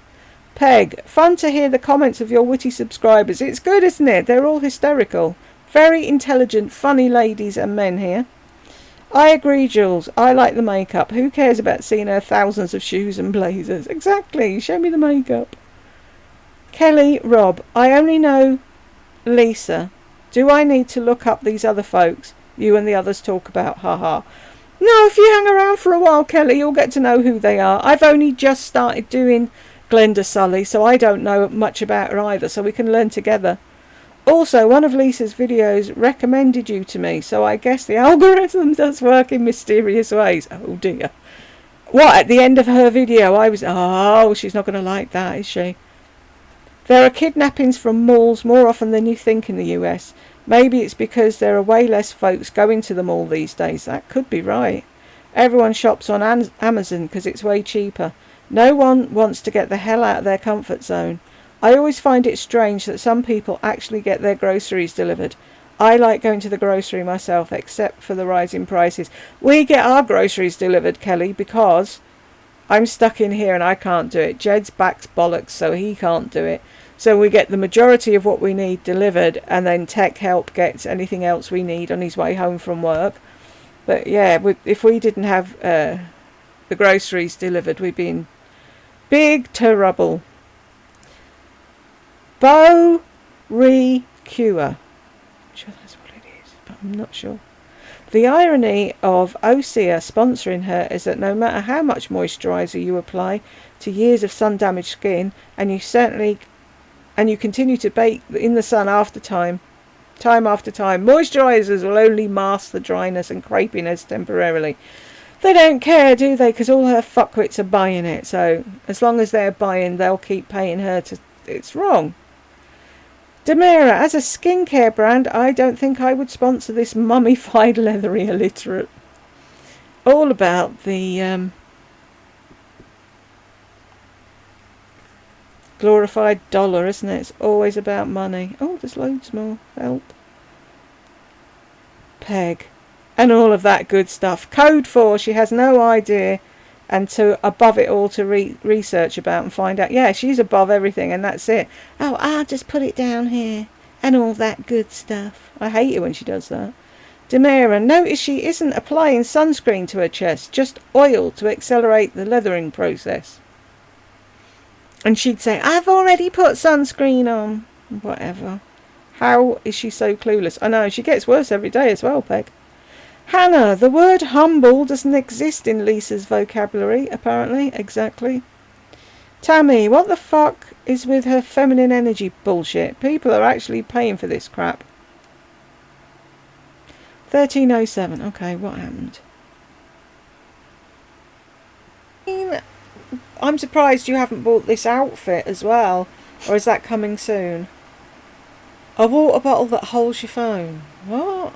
Peg, fun to hear the comments of your witty subscribers. It's good, isn't it? They're all hysterical. Very intelligent, funny ladies and men here. I agree, Jules. I like the makeup. Who cares about seeing her thousands of shoes and blazers? Exactly. Show me the makeup. Kelly, Rob, I only know Lisa. Do I need to look up these other folks you and the others talk about? Haha. No, if you hang around for a while, Kelly, you'll get to know who they are. I've only just started doing Glenda Sully, so I don't know much about her either, so we can learn together. Also, one of Lisa's videos recommended you to me, so I guess the algorithm does work in mysterious ways. Oh dear. What, at the end of her video I was... Oh, she's not going to like that, is she? There are kidnappings from malls more often than you think in the US. Maybe it's because there are way less folks going to the mall these days. That could be right. Everyone shops on Amazon because it's way cheaper. No one wants to get the hell out of their comfort zone. I always find it strange that some people actually get their groceries delivered. I like going to the grocery myself, except for the rising prices. We get our groceries delivered, Kelly, because I'm stuck in here and I can't do it. Jed's back's bollocks, so he can't do it. So we get the majority of what we need delivered, and then Tech Help gets anything else we need on his way home from work. But yeah, if we didn't have the groceries delivered, we'd be in big trouble. Bo Re-Cure. I'm sure that's what it is, but I'm not sure. The irony of Osea sponsoring her is that no matter how much moisturiser you apply to years of sun-damaged skin, and you continue to bake in the sun time after time, moisturisers will only mask the dryness and crepiness temporarily. They don't care, do they? Because all her fuckwits are buying it. So as long as they're buying, they'll keep paying her to... It's wrong. Demira, as a skincare brand, I don't think I would sponsor this mummified leathery illiterate. All about the glorified dollar, isn't it? It's always about money. Oh, there's loads more. Help. Peg. And all of that good stuff. Code 4, she has no idea, and to above it all to research about and find out. Yeah, she's above everything, and that's it. Oh, I'll just put it down here and all that good stuff. I hate it when she does that. Demira, notice she isn't applying sunscreen to her chest, just oil to accelerate the leathering process. And she'd say, I've already put sunscreen on. Whatever. How is she so clueless? I know, she gets worse every day as well, Peg. Hannah, the word humble doesn't exist in Lisa's vocabulary, apparently. Exactly. Tammy, what the fuck is with her feminine energy bullshit? People are actually paying for this crap. 1307. Okay, what happened? I'm surprised you haven't bought this outfit as well. Or is that coming soon? A water bottle that holds your phone. What?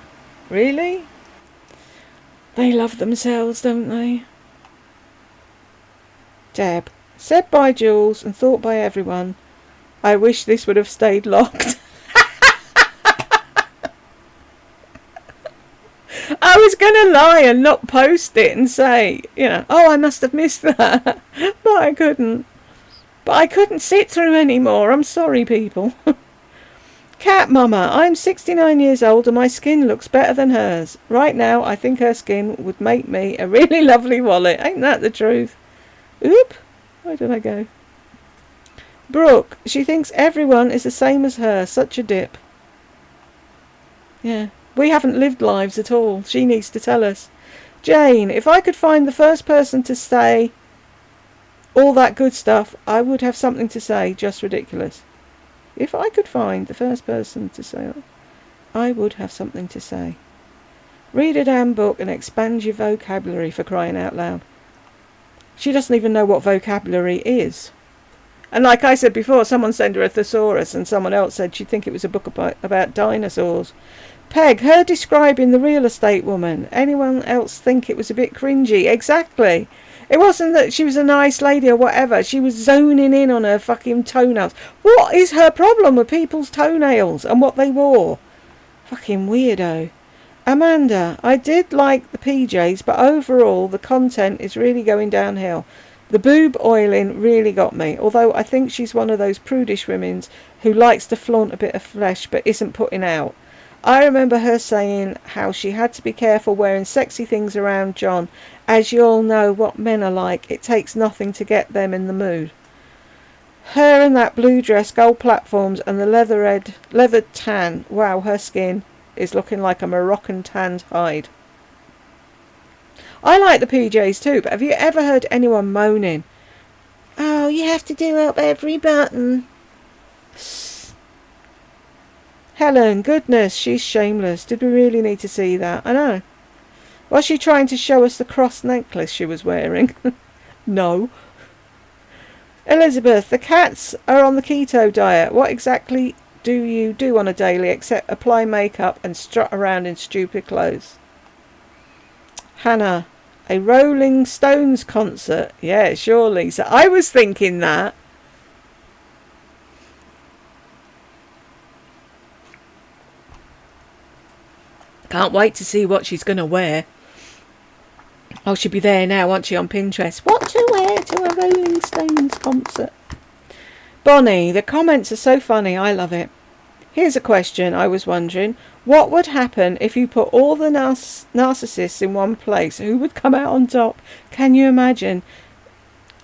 Really? They love themselves, don't they? Deb. Said by Jules and thought by everyone. I wish this would have stayed locked. I was going to lie and not post it and say, oh, I must have missed that. But I couldn't. But I couldn't sit through anymore. I'm sorry, people. Cat Mama, I'm 69 years old and my skin looks better than hers. Right now, I think her skin would make me a really lovely wallet. Ain't that the truth? Oop. Where did I go? Brooke, she thinks everyone is the same as her. Such a dip. Yeah. We haven't lived lives at all. She needs to tell us. Jane, if I could find the first person to say all that good stuff, I would have something to say. Just ridiculous. If I could find the first person to say it, I would have something to say. Read a damn book and expand your vocabulary, for crying out loud. She doesn't even know what vocabulary is. And like I said before, someone sent her a thesaurus and someone else said she'd think it was a book about dinosaurs. Peg, her describing the real estate woman. Anyone else think it was a bit cringy? Exactly. It wasn't that she was a nice lady or whatever. She was zoning in on her fucking toenails. What is her problem with people's toenails and what they wore? Fucking weirdo. Amanda, I did like the PJs, but overall the content is really going downhill. The boob oiling really got me, although I think she's one of those prudish women who likes to flaunt a bit of flesh but isn't putting out. I remember her saying how she had to be careful wearing sexy things around John. As you all know what men are like, it takes nothing to get them in the mood. Her in that blue dress, gold platforms and the leathered tan. Wow, her skin is looking like a Moroccan tanned hide. I like the PJs too, but have you ever heard anyone moaning, oh, you have to do up every button? Helen, goodness, she's shameless. Did we really need to see that? I know. Was she trying to show us the cross necklace she was wearing? No. Elizabeth, the cats are on the keto diet. What exactly do you do on a daily except apply makeup and strut around in stupid clothes? Hannah, a Rolling Stones concert. Yeah, sure, Lisa. I was thinking that. Can't wait to see what she's going to wear. Oh, she'll be there now, won't she, on Pinterest? What to wear to a Rolling Stones concert? Bonnie, the comments are so funny. I love it. Here's a question I was wondering. What would happen if you put all the narcissists in one place? Who would come out on top? Can you imagine?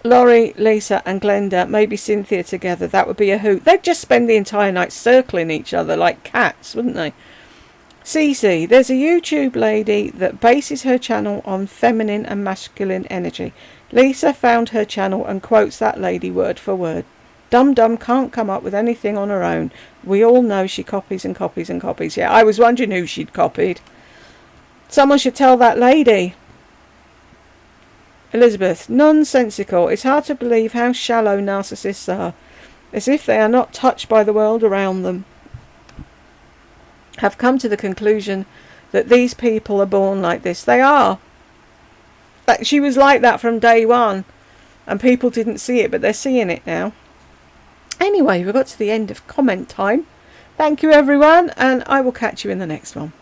Laurie, Lisa and Glenda, maybe Cynthia together. That would be a hoot. They'd just spend the entire night circling each other like cats, wouldn't they? Cece, there's a YouTube lady that bases her channel on feminine and masculine energy. Lisa found her channel and quotes that lady word for word. Dum Dum can't come up with anything on her own. We all know she copies and copies and copies. Yeah, I was wondering who she'd copied. Someone should tell that lady. Elizabeth, nonsensical. It's hard to believe how shallow narcissists are. As if they are not touched by the world around them. Have come to the conclusion that these people are born like this. They are. She was like that from day one. And people didn't see it, but they're seeing it now. Anyway, we've got to the end of comment time. Thank you, everyone, and I will catch you in the next one.